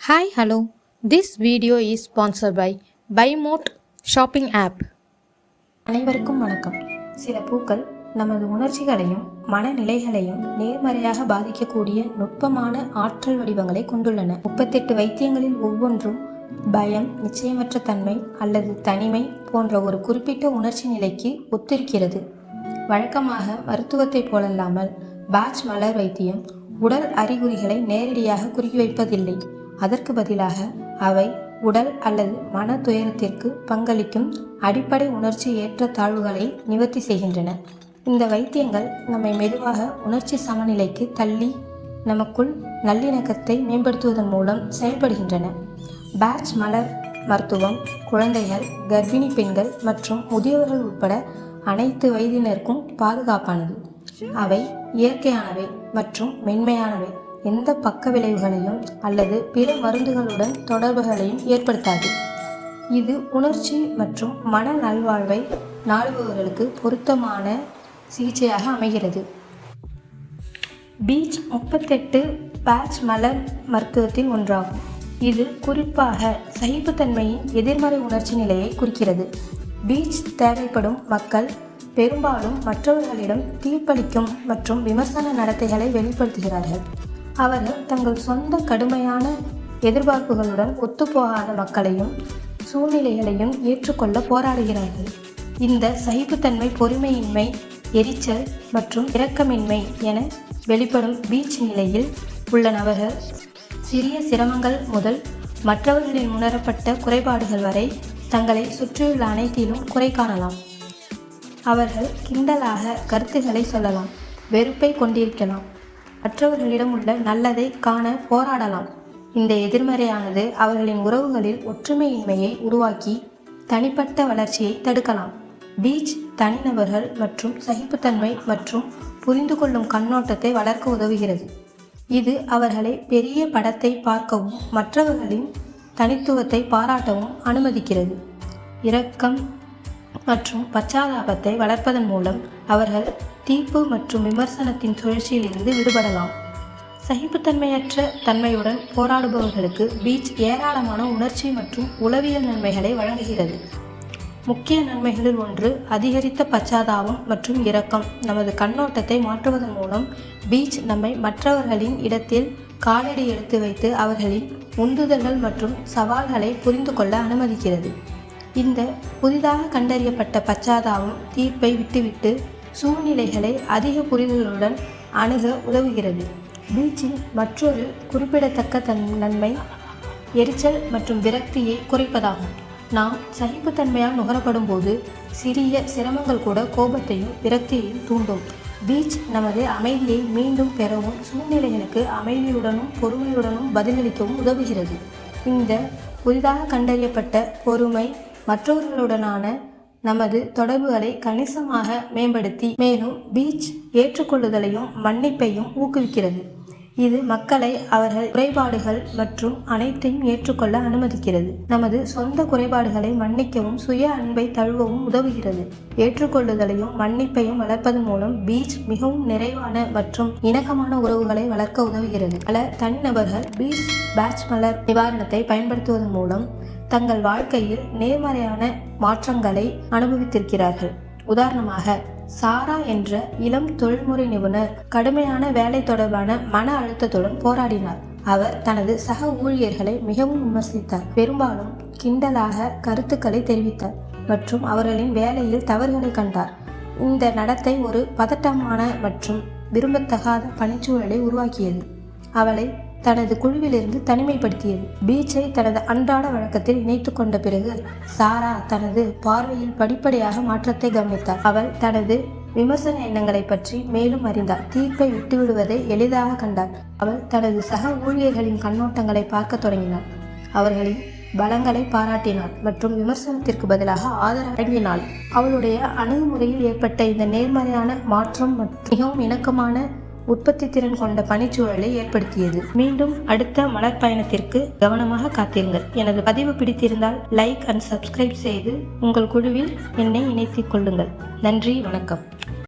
Hi, hello. This video is sponsored by BuyMote shopping app. அனைவருக்கும் வணக்கம். சில பூக்கள் நமது உணர்ச்சிகளையும் மனநிலைகளையும் நேர்மறையாக பாதிக்கக்கூடிய நுட்பமான ஆற்றல் வடிவங்களை கொண்டுள்ளன. 38 வைத்தியங்களில் ஒவ்வொன்றும் பயம், நிச்சயமற்ற தன்மை அல்லது தனிமை போன்ற ஒரு குறிப்பிட்ட உணர்ச்சி நிலைக்கு ஒத்திருக்கிறது. வழக்கமாக மருத்துவத்தைப் போலல்லாமல் பேட்ச் மலர் வைத்தியம் உடல் அறிகுறிகளை நேரடியாக குறிவைப்பதில்லை. அதற்கு பதிலாக அவை உடல் அல்லது மன துயரத்திற்கு பங்களிக்கும் அடிப்படை உணர்ச்சி ஏற்றத்தாழ்வுகளை நிவர்த்தி செய்கின்றன. இந்த வைத்தியங்கள் நம்மை மெதுவாக உணர்ச்சி சமநிலைக்கு தள்ளி நமக்குள் நல்லிணக்கத்தை மேம்படுத்துவதன் மூலம் செயல்படுகின்றன. பேட்ச் மலர் மருத்துவம் குழந்தைகள், கர்ப்பிணி பெண்கள் மற்றும் முதியவர்கள் உட்பட அனைத்து வயதினருக்கும் பாதுகாப்பானது. அவை இயற்கையானவை மற்றும் மென்மையானவை. எந்த பக்க விளைவுகளையும் அல்லது பிற மருந்துகளுடன் தொடர்புகளையும் ஏற்படுத்தாது. இது உணர்ச்சி மற்றும் மன நல்வாழ்வை நாடுபவர்களுக்கு பொருத்தமான சிகிச்சையாக அமைகிறது. பீச் 38 பேட்ச் மலர் மருத்துவத்தில் ஒன்றாகும். இது குறிப்பாக சகிப்புத்தன்மையின் எதிர்மறை உணர்ச்சி நிலையை குறிக்கிறது. பீச் தேவைப்படும் மக்கள் பெரும்பாலும் மற்றவர்களிடம் தீர்ப்பளிக்கும் மற்றும் விமர்சன நடத்தைகளை வெளிப்படுத்துகிறார்கள். அவர்கள் தங்கள் சொந்த கடுமையான எதிர்பார்ப்புகளுடன் ஒத்துப்போகாத மக்களையும் சூழ்நிலைகளையும் ஏற்றுக்கொள்ள போராடுகிறார்கள். இந்த சகிப்புத்தன்மை பொறுமையின்மை, எரிச்சல் மற்றும் இரக்கமின்மை என வெளிப்படும் பீச் நிலையில் உள்ள நபர்கள் சிறிய சிரமங்கள் முதல் மற்றவர்களின் உணரப்பட்ட குறைபாடுகள் வரை தங்களை சுற்றியுள்ள அனைத்திலும் குறை காணலாம். அவர்கள் கிண்டலாக கருத்துக்களை சொல்லலாம், வெறுப்பை கொண்டிருக்கலாம், மற்றவர்களிடம் உள்ள நல்லதை காண போராடலாம். இந்த எதிர்மறையானது அவர்களின் உறவுகளில் ஒற்றுமையின்மையை உருவாக்கி தனிப்பட்ட வளர்ச்சியை தடுக்கலாம். பீச் தனிநபர்கள் மற்றும் சகிப்புத்தன்மை மற்றும் புரிந்து கொள்ளும் கண்ணோட்டத்தை வளர்க்க உதவுகிறது. இது அவர்களை பெரிய படத்தை பார்க்கவும் மற்றவர்களின் தனித்துவத்தை பாராட்டவும் அனுமதிக்கிறது. இரக்கம் மற்றும் பச்சாதாபத்தை வளர்ப்பதன் மூலம் அவர்கள் தீர்ப்பு மற்றும் விமர்சனத்தின் சுழற்சியிலிருந்து விடுபடலாம். சகிப்புத்தன்மையற்ற தன்மையுடன் போராடுபவர்களுக்கு பீச் ஏராளமான உணர்ச்சி மற்றும் உளவியல் நன்மைகளை வழங்குகிறது. முக்கிய நன்மைகளில் ஒன்று அதிகரித்த பச்சாதாபம் மற்றும் இரக்கம். நமது கண்ணோட்டத்தை மாற்றுவதன் மூலம் பீச் நம்மை மற்றவர்களின் இடத்தில் காலடி எடுத்து வைத்து அவர்களின் உந்துதல்கள் மற்றும் சவால்களை புரிந்து கொள்ள அனுமதிக்கிறது. இந்த புதிதாக கண்டறியப்பட்ட பச்சாதாபம் தீர்ப்பை விட்டுவிட்டு சூழ்நிலைகளை அதிக புரிதலுடன் அணுக உதவுகிறது. பீச்சின் மற்றொரு குறிப்பிடத்தக்க நன்மை எரிச்சல் மற்றும் விரக்தியை குறைப்பதாகும். நாம் சகிப்புத்தன்மையால் நுகரப்படும் போது சிறிய சிரமங்கள் கூட கோபத்தையும் விரக்தியையும் தூண்டும். பீச் நமது அமைதியை மீண்டும் பெறவும் சூழ்நிலைகளுக்கு அமைதியுடனும் பொறுமையுடனும் பதிலளிக்கவும் உதவுகிறது. இந்த புதிதாக கண்டறியப்பட்ட பொறுமை மற்றவர்களுடனான நமது தொடர்புகளை கணிசமாக மேம்படுத்தி மேலும் பீச் ஏற்றுக்கொள்ளுதலையும் மன்னிப்பையும் ஊக்குவிக்கிறது. இது மக்களை அவர்கள் குறைபாடுகள் மற்றும் அனைத்தையும் ஏற்றுக்கொள்ள அனுமதிக்கிறது. நமது சொந்த குறைபாடுகளை மன்னிக்கவும் சுய அன்பை தழுவவும் உதவுகிறது. ஏற்றுக்கொள்ளுதலையும் மன்னிப்பையும் வளர்ப்பதன் மூலம் பீச் மிகவும் நிறைவான மற்றும் இணக்கமான உறவுகளை வளர்க்க உதவுகிறது. பல தனிநபர்கள் பீச் பேட்ச் மலர் நிவாரணத்தை பயன்படுத்துவதன் மூலம் தங்கள் வாழ்க்கையில் நேர்மறையான மாற்றங்களை அனுபவித்திருக்கிறார்கள். உதாரணமாக, சாரா என்ற இளம் தொழில்முறை நிபுணர் கடுமையான வேலை தொடர்பான மன அழுத்தத்துடன் போராடினார். அவர் தனது சக ஊழியர்களை மிகவும் விமர்சித்தார், பெரும்பாலும் கிண்டலாக கருத்துக்களை தெரிவித்தார் மற்றும் அவர்களின் வேலையில் தவறுகளை கண்டார். இந்த நடத்தை ஒரு பதட்டமான மற்றும் விரும்பத்தகாத பணிச்சூழலை உருவாக்கியது. அவளை தனது குழுவிலிருந்து தனிமைப்படுத்தியது. பீச்சை தனது அன்றாட வழக்கத்தில் இணைத்து கொண்ட பிறகு சாரா தனது பார்வையில் படிப்படியாக மாற்றத்தை கவனித்தார். அவள் தனது விமர்சன எண்ணங்களை பற்றி மேலும் அறிந்தார், தீர்ப்பை விட்டுவிடுவதை எளிதாக கண்டார். அவள் தனது சக ஊழியர்களின் கண்ணோட்டங்களை பார்க்க தொடங்கினார், அவர்களின் பலங்களை பாராட்டினார் மற்றும் விமர்சனத்திற்கு பதிலாக ஆதரவு வழங்கினாள். அவளுடைய அணுகுமுறையில் ஏற்பட்ட இந்த நேர்மறையான மாற்றம் மிகவும் இணக்கமான உற்பத்தி திறன் கொண்ட பணிச்சூழலை ஏற்படுத்தியது. மீண்டும் அடுத்த மலர் பயணத்திற்கு கவனமாக காத்திருங்கள். எனது பதிவு பிடித்திருந்தால் லைக் அண்ட் சப்ஸ்கிரைப் செய்து உங்கள் குழுவில் என்னை இணைத்துக் கொள்ளுங்கள். நன்றி, வணக்கம்.